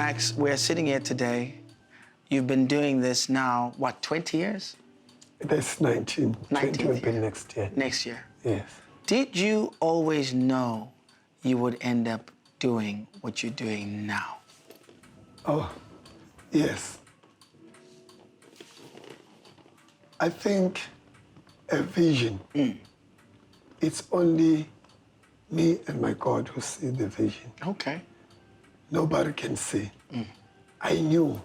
Max, we're sitting here today. You've been doing this now, what, 20 years? That's 19. 20 will be next year. Next year. Yes. Did you always know you would end up doing what you're doing now? Oh, yes. I think a vision, it's only me and my God who see the vision. Okay. Nobody can see. I knew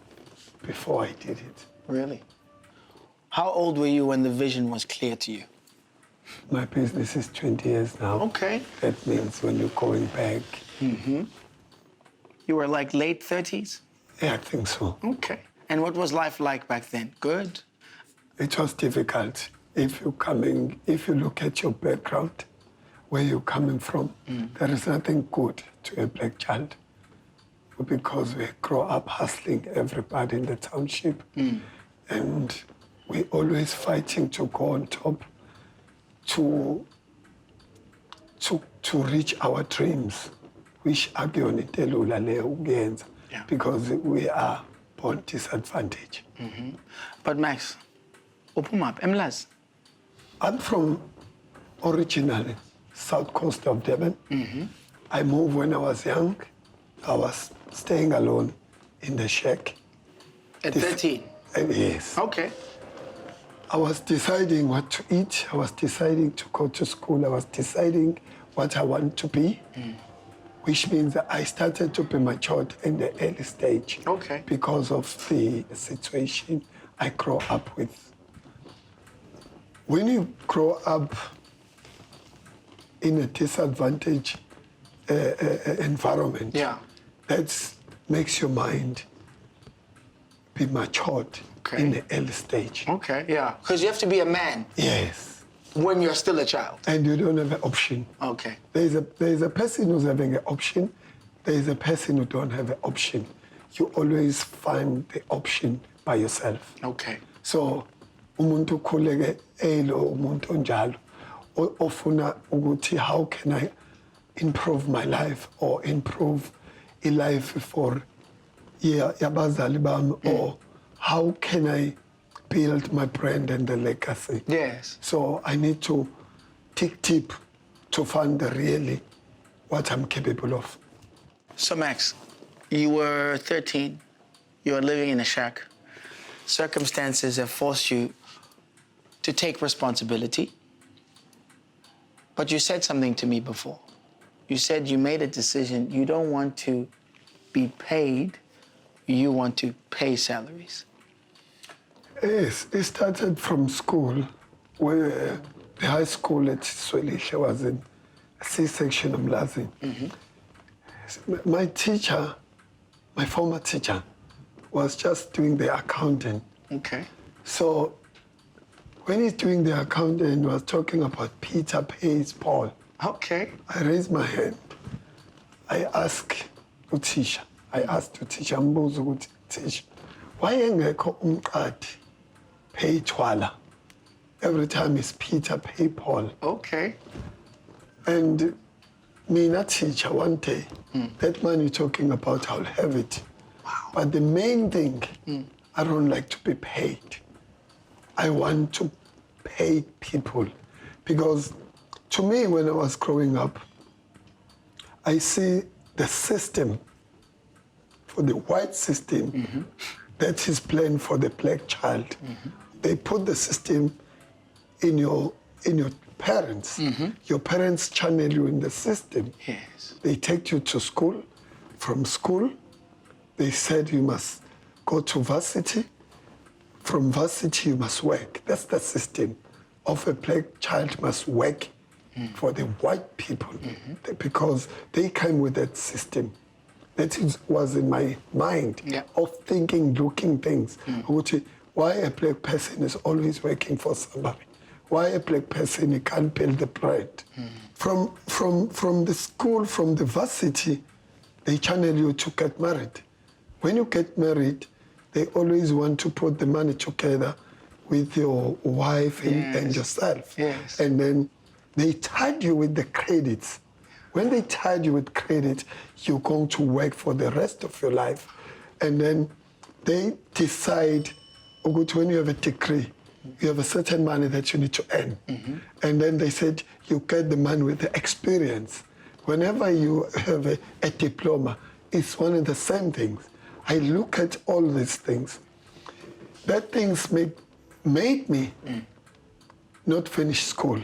before I did it. Really? How old were you when the vision was clear to you? My business is 20 years now. Okay. That means when you're going back. You were like late 30s? Yeah, I think so. Okay. And what was life like back then? Good? It was difficult. If you look at your background, where you're coming from, there is nothing good to a black child, because we grow up hustling everybody in the township, and we always fighting to go on top, to reach our dreams, which are because we are born disadvantaged. But Max, upumap, emlas. I'm from originally south coast of Devon. I moved when I was young. I was staying alone in the shack. At 13? Yes. Okay. I was deciding what to eat. I was deciding to go to school. I was deciding what I want to be, which means that I started to be matured in the early stage. Okay. Because of the situation I grew up with. When you grow up in a disadvantaged environment, that makes your mind be matured in the early stage. Okay, yeah. Because you have to be a man. Yes. When you're still a child. And you don't have an option. Okay. There's a person who's having an option. There's a person who don't have an option. You always find the option by yourself. Okay. So, umuntu khuleke umuntu onjalo ofuna ukuthi how can I improve my life or improve a life for yabazali bami, or how can I build my brand and the legacy? Yes. So I need to dig deep to find really what I'm capable of. So Max, you were 13, you were living in a shack. Circumstances have forced you to take responsibility. But you said something to me before. You said you made a decision. You don't want to be paid. You want to pay salaries. Yes, it started from school, where the high school at Swelihle was in a C-section of Mlazi. My teacher, my former teacher, was just doing the accounting. Okay. So when he's doing the accounting, he was talking about Peter pays Paul. Okay. I raised my hand. I asked the teacher, Mbuzo teacher, why engekho Mgqadi pay Twala? Every time it's Peter pay Paul. Okay. And Mina teacher, one day, that money you're talking about, I'll have it. Wow. But the main thing, I don't like to be paid. I want to pay people. Because to me, when I was growing up, I see the system, for the white system, that is planned for the black child. They put the system in your parents. Your parents channel you in the system. Yes. They take you to school. From school, they said you must go to varsity. From varsity, you must work. That's the system of a black child must work for the white people, because they came with that system. That was in my mind of thinking, looking things. Why a black person is always working for somebody? Why a black person can't build the bread? From the school, from the varsity, they channel you to get married. When you get married, they always want to put the money together with your wife and yourself. Yes. And then they tied you with the credits. When they tied you with credit, you're going to work for the rest of your life And then they decide, when you have a degree, you have a certain money that you need to earn. And then they said, you get the money with the experience. Whenever you have a diploma, it's one of the same things. I look at all these things. That things made me not finish school.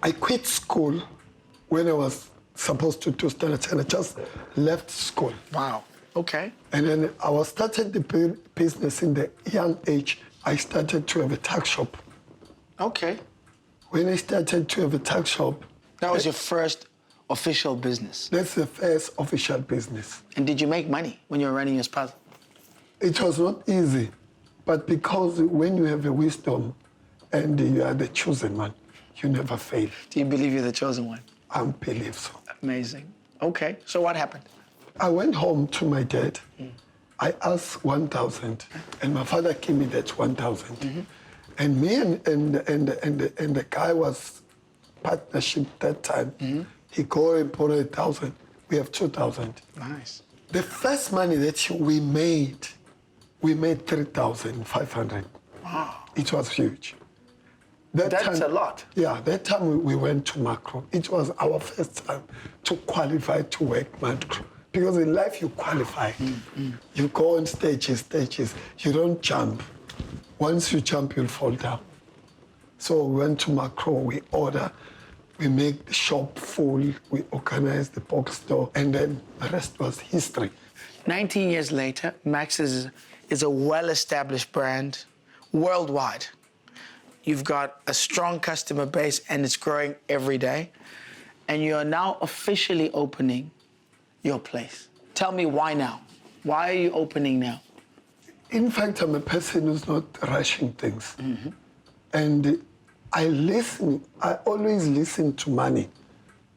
I quit school when I was supposed to do standard 10. I just left school. Wow. Okay. And then I was started the business in the young age. I started to have a tuck shop. Okay. When I started to have a tuck shop... That was your first official business? That's the first official business. And did you make money when you were running your spot? It was not easy, but because when you have a wisdom and you are the chosen one, you never fail. Do you believe you're the chosen one? I believe so. Amazing. Okay, so what happened? I went home to my dad. I asked 1,000, and my father gave me that 1,000. And me and the guy was partnership that time. He go and borrow 1,000. We have 2,000. Nice. The first money that we made 3,500. Wow. It was huge. That's a lot. Yeah, that time we went to macro. It was our first time to qualify to work macro. Because in life you qualify. You go on stages. You don't jump. Once you jump, you'll fall down. So we went to macro, we order, we make the shop full, we organize the box store, and then the rest was history. 19 years later, Max is a well-established brand worldwide. You've got a strong customer base and it's growing every day. And you're now officially opening your place. Tell me why now? Why are you opening now? In fact, I'm a person who's not rushing things. And I always listen to money.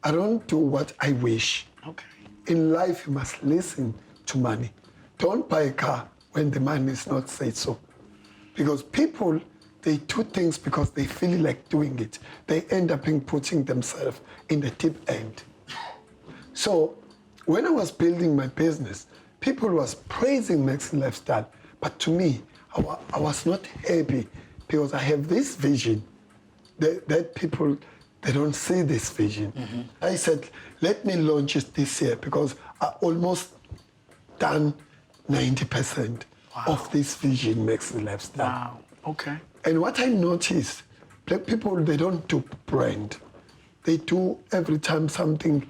I don't do what I wish. Okay. In life, you must listen to money. Don't buy a car when the money is not said so. Because people, they do things because they feel like doing it. They end up putting themselves in the deep end. So when I was building my business, people was praising Max Lifestyle. But to me, I was not happy because I have this vision that people, they don't see this vision. I said, let me launch it this year because I almost done 90% of this vision Max Lifestyle. Wow, okay. And what I noticed, black people, they don't do brand. They do every time something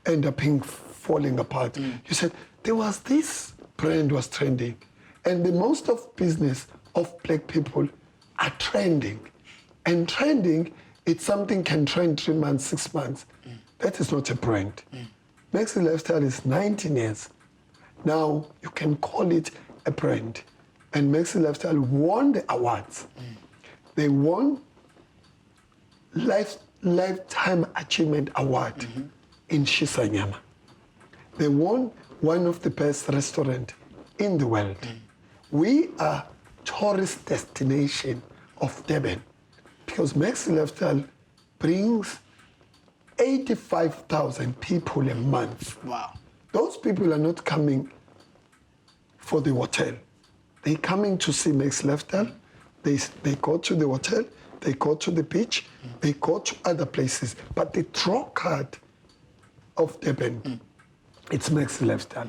end up falling apart. You said, there was this brand was trending. And the most of business of black people are trending. And trending, it's something can trend 3 months, 6 months. That is not a brand. Max Lifestyle is 19 years. Now, you can call it a brand. And Max Lifestyle won the awards. They won Lifetime Achievement Award in Shisanyama. They won one of the best restaurants in the world. We are tourist destination of Durban because Max Lifestyle brings 85,000 people a month. Wow. Those people are not coming for the hotel. They're coming to see Max Lifestyle. They go to the hotel, they go to the beach, they go to other places. But the draw card of Durban, it's Max Lifestyle.